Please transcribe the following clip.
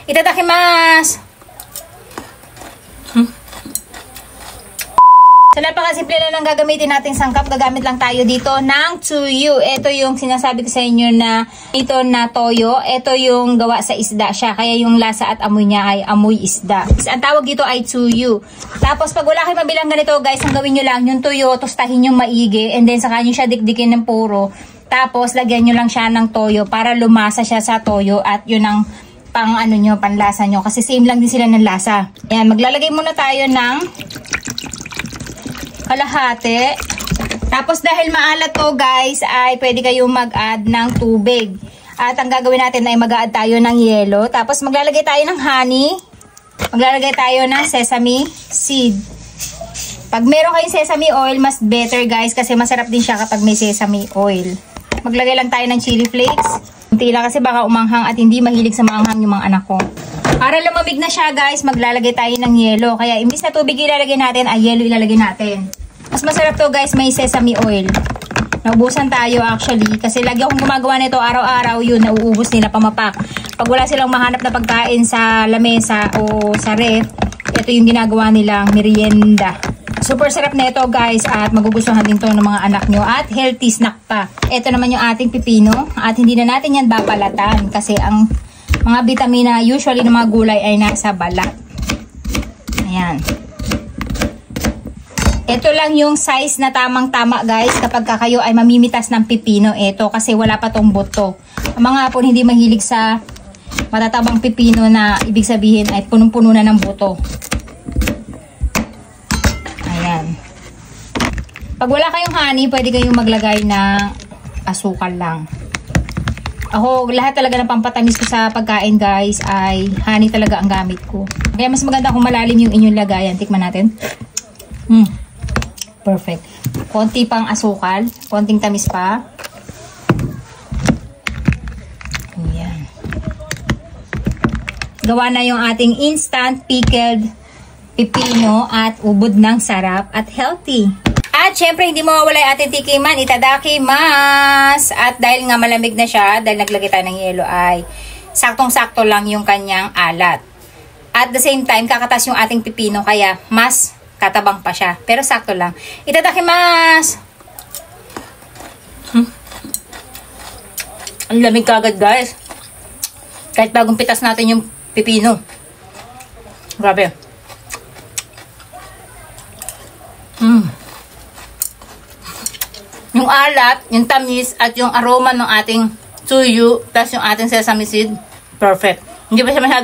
Itadakimasu! So, napakasimple na lang gagamitin nating sangkap. Gagamit lang tayo dito ng tsuyu. Ito yung sinasabi ko sa inyo na ito na toyo. Ito yung gawa sa isda siya. Kaya yung lasa at amoy niya ay amoy isda. Ang tawag dito ay tsuyu. Tapos, pag wala kayo mabilang ganito, guys, ang gawin nyo lang, yung toyo, tostahin yung maigi. And then, saka nyo siya dikdikin ng puro. Tapos, lagyan nyo lang siya ng toyo para lumasa siya sa toyo. At yun ang pang ano nyo, panlasa nyo. Kasi same lang din sila ng lasa. Ayan, maglalagay muna tayo ng kalahati. Tapos dahil maalat to guys, ay pwede kayong mag-add ng tubig. At ang gagawin natin ay mag-add tayo ng yelo. Tapos maglalagay tayo ng honey. Maglalagay tayo ng sesame seed. Pag meron kayong sesame oil, mas better guys kasi masarap din siya kapag may sesame oil. Maglagay lang tayo ng chili flakes. Kunti lang kasi baka umanghang at hindi mahilig sa maanghang yung mga anak ko. Para lumamig na siya guys, maglalagay tayo ng yelo. Kaya imbis na tubig ilalagay natin, ay yelo ilalagay natin. Mas masarap to guys, may sesame oil. Naubusan tayo actually. Kasi lagi akong gumagawa nito araw-araw, yun, nauubos nila pamapak. Pag wala silang mahanap na pagkain sa lamesa o sa ref, ito yung ginagawa nilang merienda. Super sarap na ito guys at magugustuhan din to ng mga anak nyo. At healthy snack pa. Ito naman yung ating pipino. At hindi na natin yan babalatan kasi ang mga vitamina usually ng mga gulay ay nasa balat. Ayan. Ito lang yung size na tamang-tama guys kapag kayo ay mamimitas ng pipino. Ito kasi wala pa tong buto. Ang mga hapon hindi mahilig sa matatabang pipino na ibig sabihin ay punong-puno na ng buto. Ayan. Pag wala kayong honey, pwede kayong maglagay ng asukal lang. Ako, lahat talaga ng pampatamis ko sa pagkain guys ay honey talaga ang gamit ko. Kaya mas maganda kung malalim yung inyong lagayan. Tikman natin. Perfect. Konti pang asukal. Konting tamis pa. Ayan. Gawa na yung ating instant pickled pipino at ubod ng sarap at healthy. At syempre, hindi mawawala yung ating tikiman. Itadakimasu! At dahil nga malamig na siya, dahil naglagay tayo ng yelo, ay saktong-sakto lang yung kanyang alat. At the same time, kakatas yung ating pipino, kaya mas katabang pa siya. Pero sakto lang. Itadakimasu! Ang lamig kagad, guys. Kahit bagong pitas natin yung pipino. Grabe. Yung alat, yung tamis, at yung aroma ng ating tsuyu, plus yung ating sesame seed, perfect. Hindi ba siya masyado